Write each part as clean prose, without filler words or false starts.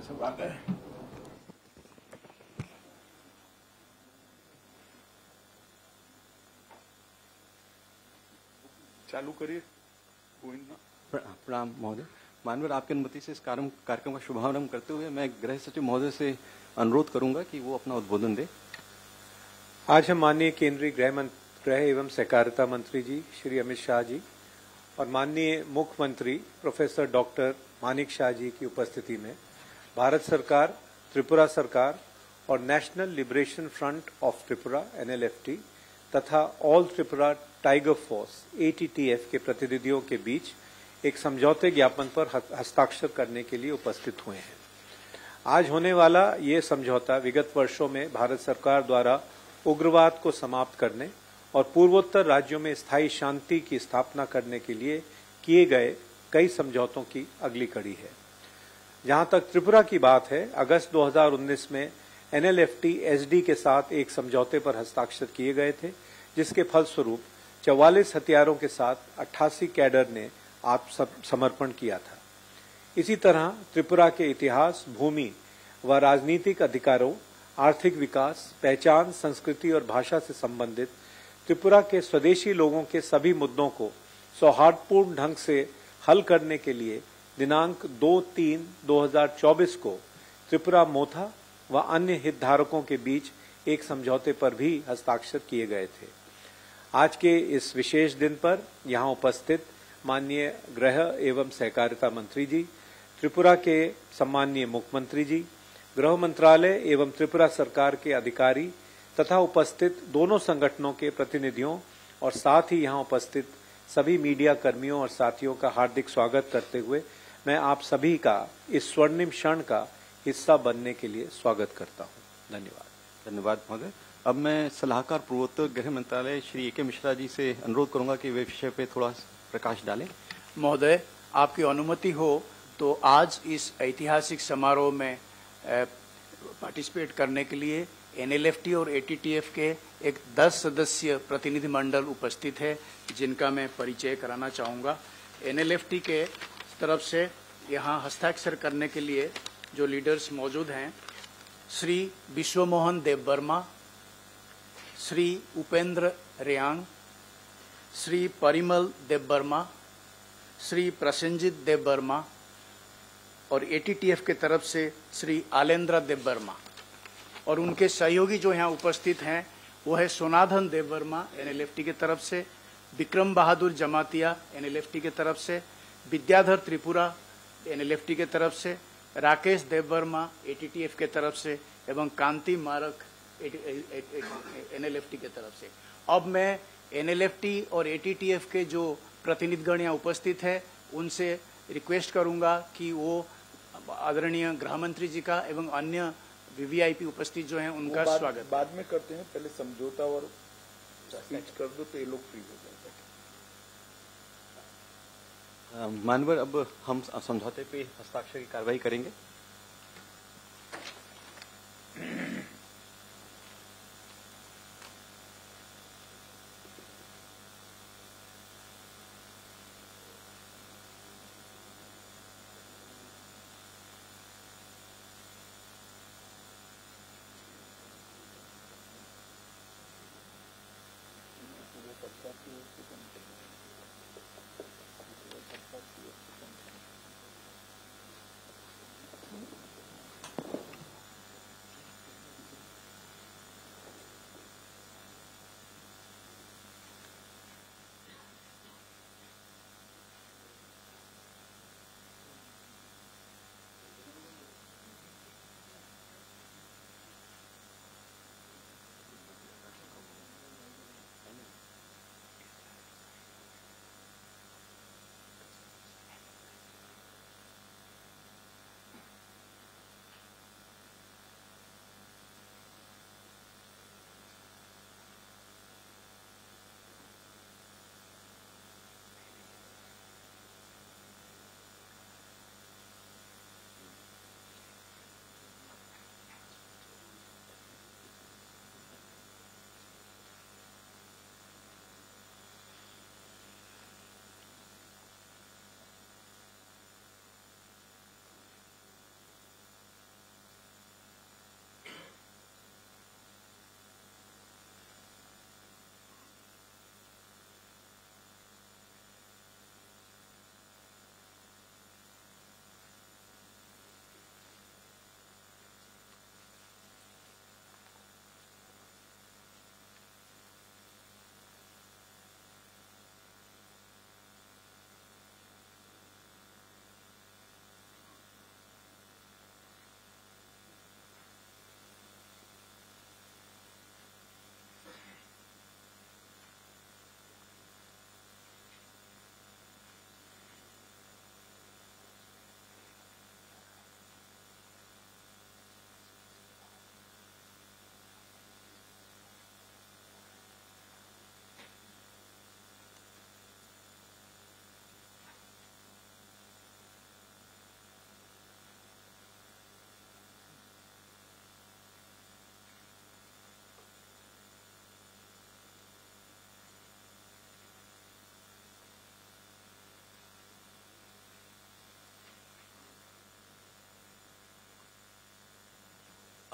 सब आ गए। चालू करिए। प्रणाम महोदय। माननीय आपकी अनुमति से इस कार्यक्रम का शुभारंभ करते हुए मैं गृह सचिव महोदय से अनुरोध करूंगा कि वो अपना उद्बोधन दे। आज हम माननीय केंद्रीय गृह एवं सहकारिता मंत्री जी श्री अमित शाह जी और माननीय मुख्यमंत्री प्रोफेसर डॉक्टर मानिक शाह जी की उपस्थिति में भारत सरकार, त्रिपुरा सरकार और national Liberation front of Tripura NLFT तथा all Tripura tiger force ATTF के प्रतिनिधियों के बीच एक समझौते ज्ञापन पर हस्ताक्षर करने के लिए उपस्थित हुए हैं। आज होने वाला ये समझौता विगत वर्षों में भारत सरकार द्वारा उग्रवाद को समाप्त करने और पूर्वोत्तर राज्यों में स्थायी शांति की स्थापना करने के लिए किए गए कई समझौतों की अगली कड़ी है। जहां तक त्रिपुरा की बात है, अगस्त 2019 में NLFT SD के साथ एक समझौते पर हस्ताक्षर किए गए थे, जिसके फलस्वरूप 44 हथियारों के साथ 88 कैडर ने आत्मसमर्पण किया था। इसी तरह त्रिपुरा के इतिहास, भूमि व राजनीतिक अधिकारों, आर्थिक विकास, पहचान, संस्कृति और भाषा से संबंधित त्रिपुरा के स्वदेशी लोगों के सभी मुद्दों को सौहार्दपूर्ण ढंग से हल करने के लिए दिनांक 2/3/2024 को त्रिपुरा मोथा व अन्य हितधारकों के बीच एक समझौते पर भी हस्ताक्षर किए गए थे। आज के इस विशेष दिन पर यहां उपस्थित माननीय गृह एवं सहकारिता मंत्री जी, त्रिपुरा के सम्माननीय मुख्यमंत्री जी, गृह मंत्रालय एवं त्रिपुरा सरकार के अधिकारी तथा उपस्थित दोनों संगठनों के प्रतिनिधियों और साथ ही यहां उपस्थित सभी मीडिया कर्मियों और साथियों का हार्दिक स्वागत करते हुए मैं आप सभी का इस स्वर्णिम क्षण का हिस्सा बनने के लिए स्वागत करता हूं। धन्यवाद। धन्यवाद महोदय। अब मैं सलाहकार पूर्वोत्तर गृह मंत्रालय श्री AK मिश्रा जी से अनुरोध करूंगा कि वे विषय पे थोड़ा प्रकाश डालें। महोदय, आपकी अनुमति हो तो आज इस ऐतिहासिक समारोह में पार्टिसिपेट करने के लिए NLFT और ATTF के एक 10 सदस्यीय प्रतिनिधि मंडल उपस्थित है, जिनका मैं परिचय कराना चाहूँगा। NLFT के तरफ से यहाँ हस्ताक्षर करने के लिए जो लीडर्स मौजूद हैं, श्री विश्वमोहन देव वर्मा, श्री उपेंद्र रेयांग, श्री परिमल देव वर्मा, श्री प्रसेनजीत देव वर्मा और ATTF के तरफ से श्री आलेंद्र देव वर्मा और उनके सहयोगी जो यहाँ उपस्थित हैं वो है सोनाधन देव वर्मा NLFT के तरफ से, विक्रम बहादुर जमातिया NLFT के तरफ से, विद्याधर त्रिपुरा NLFT के तरफ से, राकेश देव वर्मा ATTF के तरफ से एवं कांति मारक NLFT के तरफ से। अब मैं NLFT और ATTF के जो प्रतिनिधिगण यहाँ उपस्थित है उनसे रिक्वेस्ट करूंगा कि वो आदरणीय गृह मंत्री जी का एवं अन्य VVIP उपस्थित जो हैं उनका स्वागत बाद में करते हैं। पहले समझौता और स्पीच कर दो तो ये लोग फ्री हो जाएंगे। माननीय, अब हम समझौते पे हस्ताक्षर की कार्रवाई करेंगे।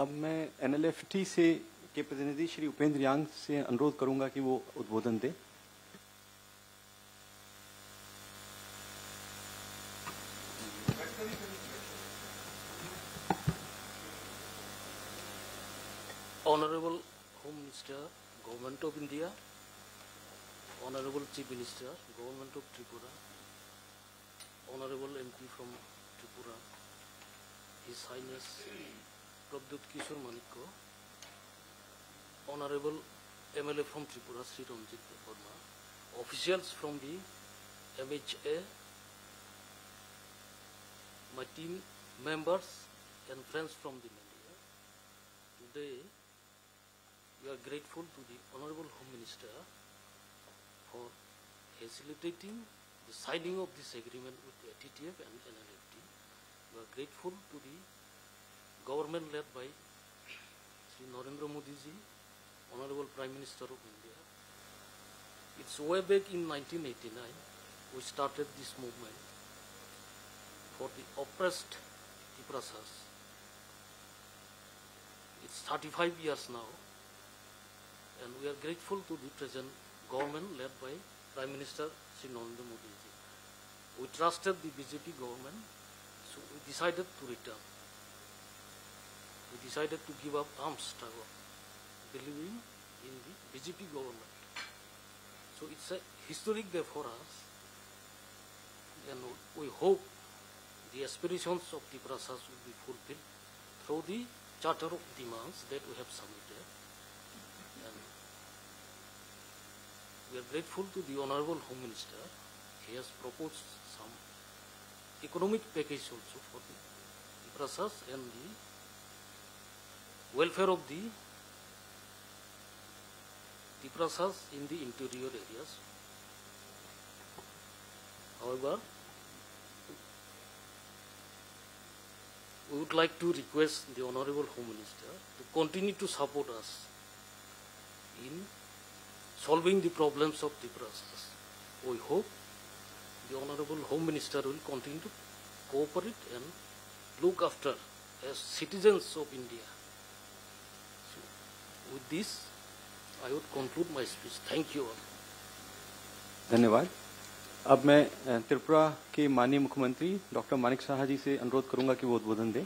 अब मैं NLFT से के प्रतिनिधि श्री उपेंद्र यांग से अनुरोध करूंगा कि वो उद्बोधन दें। Honorable Home Minister, Government of India, Honorable Chief Minister, Government of Tripura, Honorable MP from Tripura, His Highness Prabdut Kishore Manikko, Honorable MLA from Tripura, Sri Ranjit Verma, officials from the MHA, my team members and friends from the media. Today, we are grateful to the Honorable Home Minister for facilitating the signing of this agreement with the TTF and NLFT. We are grateful to the government led by Sri Narendra Modi ji, Honorable Prime Minister of India. It's way back in 1989 we started this movement for the oppressed Tiprasas. It's 35 years now, and we are grateful to the present government led by Prime Minister Sri Narendra Modi ji. We trusted the BJP government, so we decided to return. We decided to give up arms struggle, believing in the BJP government. So it's a historic day for us, and we hope the aspirations of the Tiprasas will be fulfilled through the Charter of Demands that we have submitted. And we are grateful to the Honorable Home Minister. He has proposed some economic package also for the Tiprasas and the welfare of the Tiprasas in the interior areas. However, we would like to request the Honorable Home Minister to continue to support us in solving the problems of Tiprasas. We hope the Honorable Home Minister will continue to cooperate and look after as citizens of India. So, with this, I would conclude my speech. Thank you all. धन्यवाद। अब मैं त्रिपुरा के माननीय मुख्यमंत्री doctor Manik Saha जी से अनुरोध करूंगा कि वो उद्बोधन दें।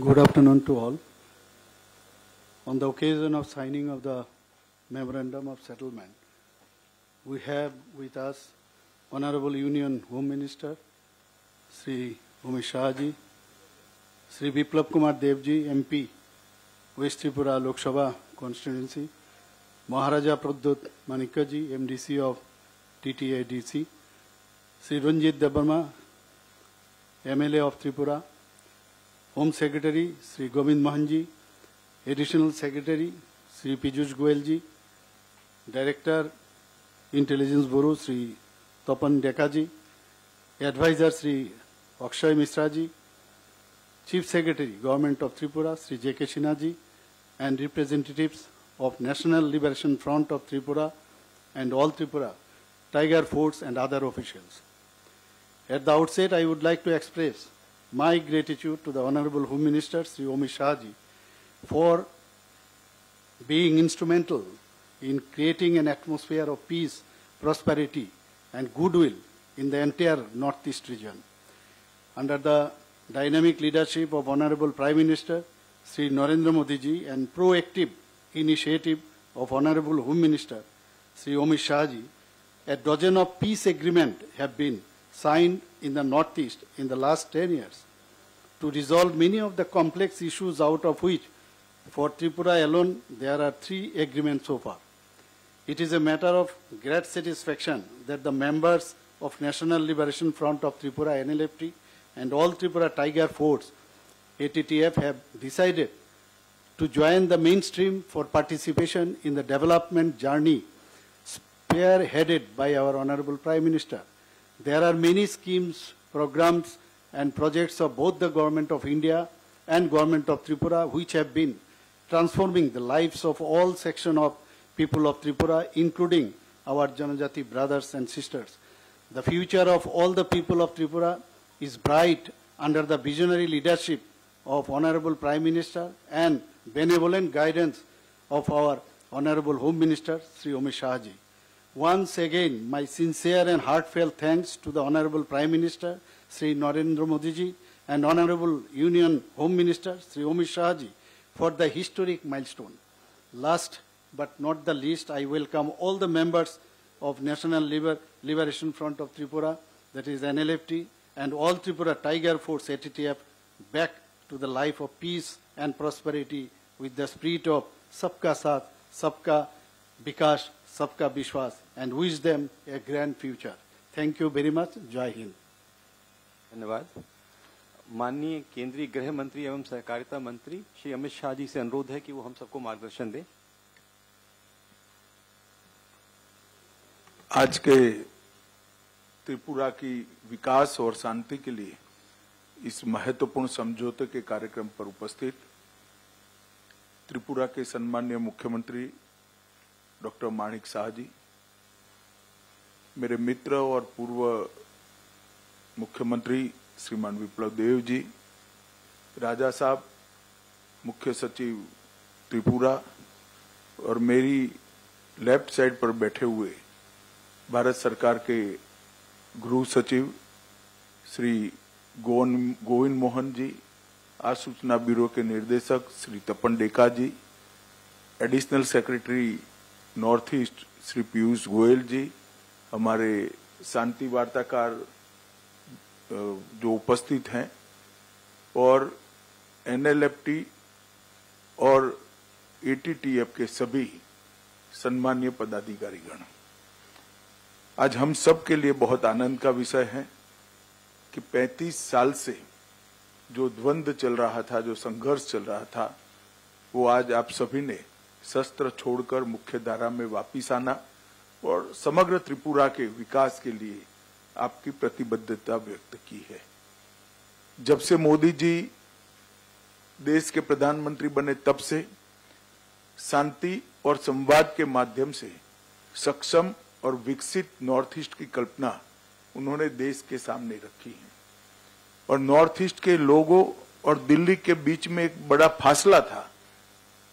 Good afternoon to all. On the occasion of signing of the Memorandum of Settlement, we have with us Honorable Union Home Minister, Sri Amit Shah ji, Sri Biplab Kumar Dev ji, MP, West Tripura Lok Sabha Constituency, Maharaja Prabdut Manikko ji, MDC of TTADC, Sri Ranjit Debarma, MLA of Tripura, Home Secretary Sri Govind Mohan ji, Additional Secretary Sri Piyush Goyal ji, Director Intelligence Bureau Sri Tapan Deka ji, Advisor Sri Akshay Misra ji, Chief Secretary Government of Tripura Sri J.K. Sinha ji, and representatives of National Liberation Front of Tripura and All Tripura, Tiger Force and other officials. At the outset, I would like to express my gratitude to the Honorable Home Minister Sri Amit Shah ji for being instrumental in creating an atmosphere of peace, prosperity and goodwill in the entire Northeast region. Under the dynamic leadership of Honorable Prime Minister Sri Narendra Modi ji and proactive initiative of Honorable Home Minister Sri Amit Shah ji, a dozen of peace agreements have been signed in the Northeast in the last 10 years to resolve many of the complex issues, out of which for Tripura alone there are 3 agreements so far. It is a matter of great satisfaction that the members of National Liberation Front of Tripura NLFT and All Tripura Tiger Force ATTF have decided to join the mainstream for participation in the development journey spearheaded by our Honorable Prime Minister. There are many schemes, programs and projects of both the Government of India and Government of Tripura, which have been transforming the lives of all sections of people of Tripura, including our Janajati brothers and sisters. The future of all the people of Tripura is bright under the visionary leadership of Honorable Prime Minister and benevolent guidance of our Honorable Home Minister, Sri Amit Shah Ji. Once again, my sincere and heartfelt thanks to the Honorable Prime Minister, Sri Narendra Modi Ji, and Honorable Union Home Minister, Sri Amit Shah Ji, for the historic milestone. Last but not the least, I welcome all the members of National Liberation Front of Tripura, that is NLFT, and all Tripura Tiger Force ATTF back to the life of peace and prosperity with the spirit of Sabka Saath, Sabka Vikas, Sabka Vishwas, and wish them a grand future. Thank you very much. Jai Hind. धन्यवाद। माननीय केंद्रीय गृह मंत्री एवं सहकारिता मंत्री श्री अमित शाह जी से अनुरोध है कि वो हम सबको मार्गदर्शन दें। आज के त्रिपुरा की विकास और शांति के लिए इस महत्वपूर्ण समझौते के कार्यक्रम पर उपस्थित त्रिपुरा के सम्माननीय मुख्यमंत्री डॉक्टर माणिक शाह जी, मेरे मित्र और पूर्व मुख्यमंत्री श्रीमान विप्लव देव जी, राजा साहब, मुख्य सचिव त्रिपुरा, और मेरी लेफ्ट साइड पर बैठे हुए भारत सरकार के गृह सचिव श्री गोविंद मोहन जी, आसूचना ब्यूरो के निर्देशक Shri Tapan Deka ji, additional secretary north east Shri Piyush Goyal ji, हमारे शांति वार्ताकार जो उपस्थित हैं, और एनएलएफटी और एटीटीएफ के सभी सम्मानीय पदाधिकारीगण। आज हम सब के लिए बहुत आनंद का विषय है कि 35 साल से जो द्वंद्व चल रहा था, जो संघर्ष चल रहा था, वो आज आप सभी ने शस्त्र छोड़कर मुख्य धारा में वापिस आना और समग्र त्रिपुरा के विकास के लिए आपकी प्रतिबद्धता व्यक्त की है। जब से मोदी जी देश के प्रधानमंत्री बने तब से शांति और संवाद के माध्यम से सक्षम और विकसित नॉर्थ ईस्ट की कल्पना उन्होंने देश के सामने रखी है। और नॉर्थ ईस्ट के लोगों और दिल्ली के बीच में एक बड़ा फासला था।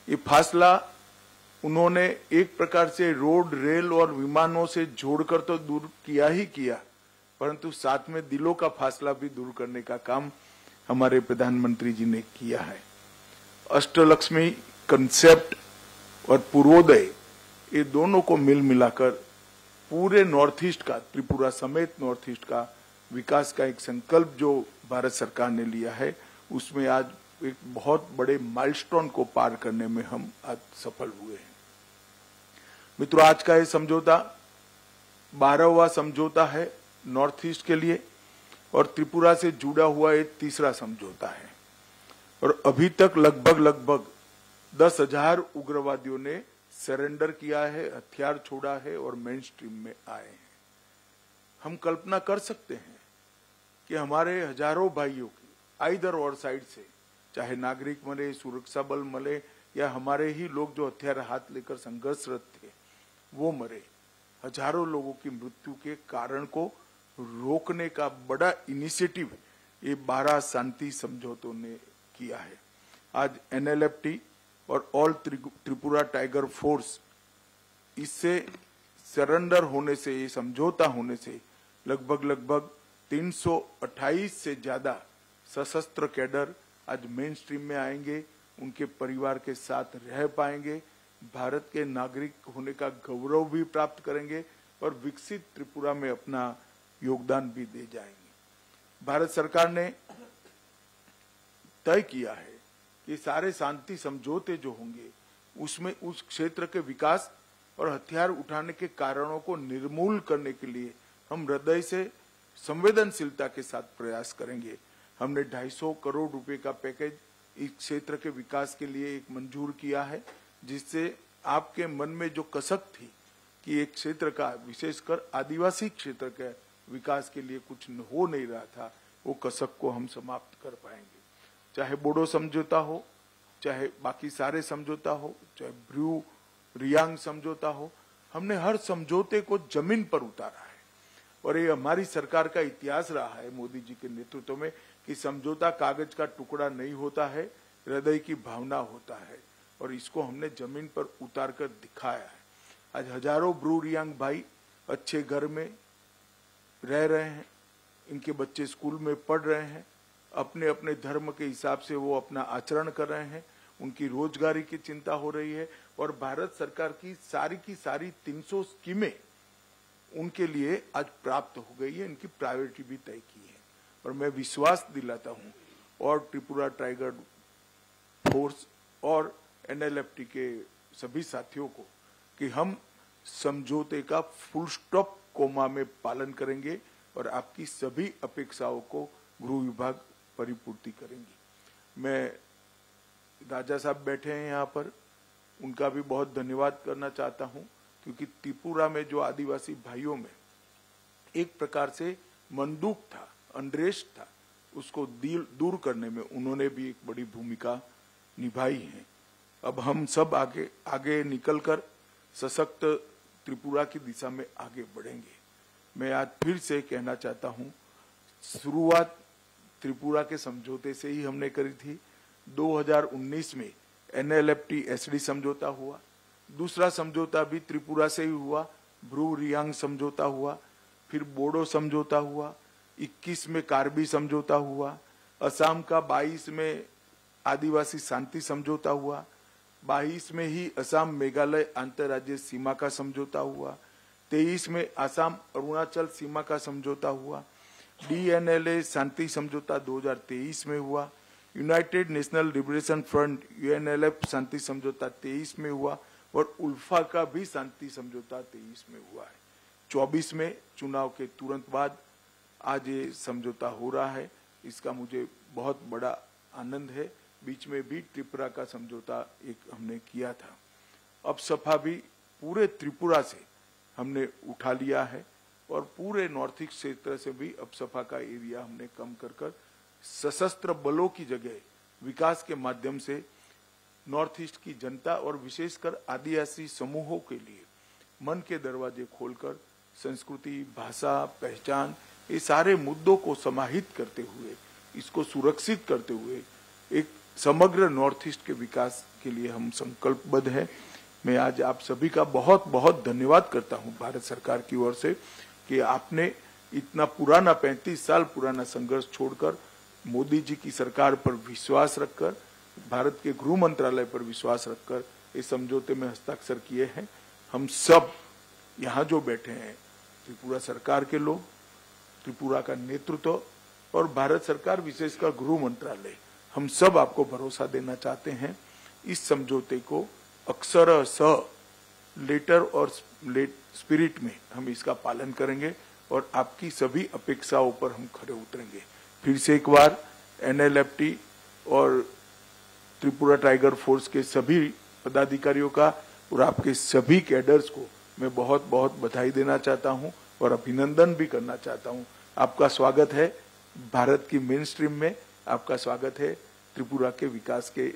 ये फासला उन्होंने एक प्रकार से रोड, रेल और विमानों से जोड़कर तो दूर किया ही किया, परंतु साथ में दिलों का फासला भी दूर करने का काम हमारे प्रधानमंत्री जी ने किया है। अष्टलक्ष्मी कंसेप्ट और पूर्वोदय, ये दोनों को मिल मिलाकर पूरे नॉर्थ ईस्ट का, त्रिपुरा समेत नॉर्थ ईस्ट का विकास का एक संकल्प जो भारत सरकार ने लिया है, उसमें आज एक बहुत बड़े माइलस्टोन को पार करने में हम आज सफल हुए हैं। मित्रों, आज का ये समझौता 12वां समझौता है नॉर्थ ईस्ट के लिए और त्रिपुरा से जुड़ा हुआ एक तीसरा समझौता है। और अभी तक लगभग 10,000 उग्रवादियों ने सरेंडर किया है, हथियार छोड़ा है और मेन स्ट्रीम में आए हैं। हम कल्पना कर सकते हैं कि हमारे हजारों भाइयों की आइदर और साइड से, चाहे नागरिक मरे, सुरक्षा बल मरे या हमारे ही लोग जो हथियार हाथ लेकर संघर्षरत थे वो मरे, हजारों लोगों की मृत्यु के कारण को रोकने का बड़ा इनिशिएटिव ये 12 शांति समझौतों ने किया है। आज एनएलएफटी और ऑल त्रिपुरा टाइगर फोर्स, इससे सरेंडर होने से, ये समझौता होने से लगभग 328 से ज्यादा सशस्त्र कैडर आज मेन स्ट्रीम में आएंगे, उनके परिवार के साथ रह पाएंगे, भारत के नागरिक होने का गौरव भी प्राप्त करेंगे और विकसित त्रिपुरा में अपना योगदान भी दे जाएंगे। भारत सरकार ने तय किया है कि सारे शांति समझौते जो होंगे उसमें उस क्षेत्र के विकास और हथियार उठाने के कारणों को निर्मूल करने के लिए हम हृदय से संवेदनशीलता के साथ प्रयास करेंगे। हमने 250 करोड़ रुपए का पैकेज इस क्षेत्र के विकास के लिए एक मंजूर किया है, जिससे आपके मन में जो कसक थी कि एक क्षेत्र का, विशेषकर आदिवासी क्षेत्र के विकास के लिए कुछ हो नहीं रहा था, वो कसक को हम समाप्त कर पाएंगे। चाहे बोडो समझौता हो, चाहे बाकी सारे समझौता हो, चाहे ब्रू रियांग समझौता हो, हमने हर समझौते को जमीन पर उतारा है। और ये हमारी सरकार का इतिहास रहा है मोदी जी के नेतृत्व में कि समझौता कागज का टुकड़ा नहीं होता है, हृदय की भावना होता है, और इसको हमने जमीन पर उतार कर दिखाया है। आज हजारों ब्रू रियांग भाई अच्छे घर में रह रहे हैं, इनके बच्चे स्कूल में पढ़ रहे हैं, अपने अपने धर्म के हिसाब से वो अपना आचरण कर रहे हैं, उनकी रोजगारी की चिंता हो रही है, और भारत सरकार की सारी 300 स्कीमें उनके लिए आज प्राप्त हो गई है, इनकी प्रायोरिटी भी तय की है। और मैं विश्वास दिलाता हूं और त्रिपुरा टाइगर फोर्स और एनएलएफटी के सभी साथियों को कि हम समझौते का फुल स्टॉप कोमा में पालन करेंगे और आपकी सभी अपेक्षाओं को गृह विभाग परिपूर्ति करेंगी। मैं राजा साहब बैठे हैं यहाँ पर, उनका भी बहुत धन्यवाद करना चाहता हूँ, क्योंकि त्रिपुरा में जो आदिवासी भाइयों में एक प्रकार से मंदूक था, अनरेस्ट था, उसको दूर करने में उन्होंने भी एक बड़ी भूमिका निभाई है। अब हम सब आगे निकलकर सशक्त त्रिपुरा की दिशा में आगे बढ़ेंगे। मैं आज फिर से कहना चाहता हूँ, शुरुआत त्रिपुरा के समझौते से ही हमने करी थी। 2019 में एनएलएफटी एसडी समझौता हुआ, दूसरा समझौता भी त्रिपुरा से ही हुआ, ब्रू रियांग समझौता हुआ, फिर बोडो समझौता हुआ, 21 में कार्बी समझौता हुआ, असम का 22 में आदिवासी शांति समझौता हुआ, 22 में ही असम मेघालय अंतर्राज्यीय सीमा का समझौता हुआ, 23 में असम अरुणाचल सीमा का समझौता हुआ, डीएनएलए शांति समझौता 2023 में हुआ, United National Liberation Front UNLF शांति समझौता 23 में हुआ, और उल्फा का भी शांति समझौता 23 में हुआ है। 24 में चुनाव के तुरंत बाद आज ये समझौता हो रहा है, इसका मुझे बहुत बड़ा आनंद है। बीच में भी त्रिपुरा का समझौता एक हमने किया था। अब सफा भी पूरे त्रिपुरा से हमने उठा लिया है, और पूरे नॉर्थ ईस्ट क्षेत्र से भी अब सफा का एरिया हमने कम कर सशस्त्र बलों की जगह विकास के माध्यम से नॉर्थ ईस्ट की जनता और विशेषकर आदिवासी समूहों के लिए मन के दरवाजे खोलकर संस्कृति, भाषा, पहचान, ये सारे मुद्दों को समाहित करते हुए, इसको सुरक्षित करते हुए एक समग्र नॉर्थ ईस्ट के विकास के लिए हम संकल्पबद्ध हैं। मैं आज आप सभी का बहुत बहुत धन्यवाद करता हूं भारत सरकार की ओर से कि आपने इतना पुराना 35 साल पुराना संघर्ष छोड़कर मोदी जी की सरकार पर विश्वास रखकर, भारत के गृह मंत्रालय पर विश्वास रखकर इस समझौते में हस्ताक्षर किए हैं। हम सब यहाँ जो बैठे हैं, त्रिपुरा सरकार के लोग, त्रिपुरा का नेतृत्व और भारत सरकार विशेषकर गृह मंत्रालय, हम सब आपको भरोसा देना चाहते हैं। इस समझौते को अक्षरशः लेटर और स्पिरिट में हम इसका पालन करेंगे और आपकी सभी अपेक्षाओं पर हम खरे उतरेंगे। फिर से एक बार एनएलएफटी और त्रिपुरा टाइगर फोर्स के सभी पदाधिकारियों का और आपके सभी कैडर्स को मैं बहुत बहुत बधाई देना चाहता हूं और अभिनंदन भी करना चाहता हूं। आपका स्वागत है भारत की मेन स्ट्रीम में, आपका स्वागत है त्रिपुरा के विकास के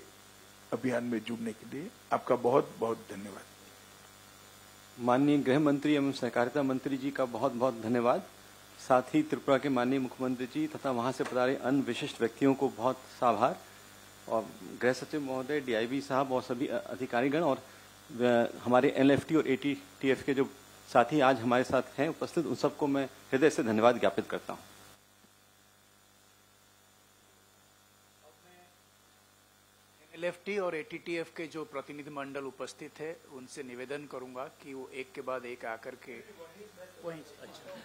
अभियान में जुड़ने के लिए। आपका बहुत बहुत धन्यवाद। माननीय गृह मंत्री एवं सहकारिता मंत्री जी का बहुत बहुत धन्यवाद। साथ ही त्रिपुरा के माननीय मुख्यमंत्री जी तथा वहां से पधारे अन्य विशिष्ट व्यक्तियों को बहुत आभार, और गृह सचिव महोदय, डीआईबी साहब और सभी अधिकारीगण और हमारे एनएलएफटी और एटीटीएफ के जो साथी आज हमारे साथ हैं उपस्थित, उन सबको मैं हृदय से धन्यवाद ज्ञापित करता हूं। एनएलएफटी और एटीटीएफ के जो प्रतिनिधि मंडल उपस्थित है उनसे निवेदन करूंगा कि वो एक के बाद एक आकर के वहीं। अच्छा,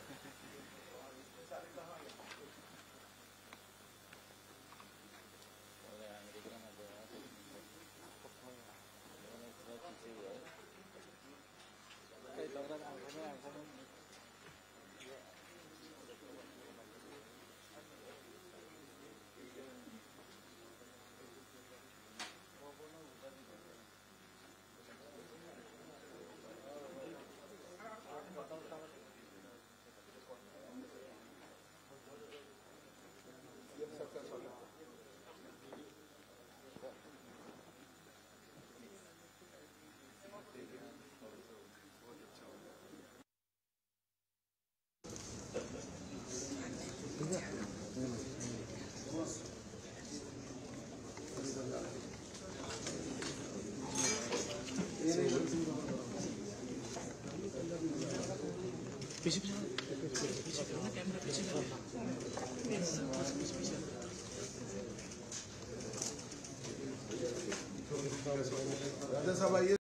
पीछे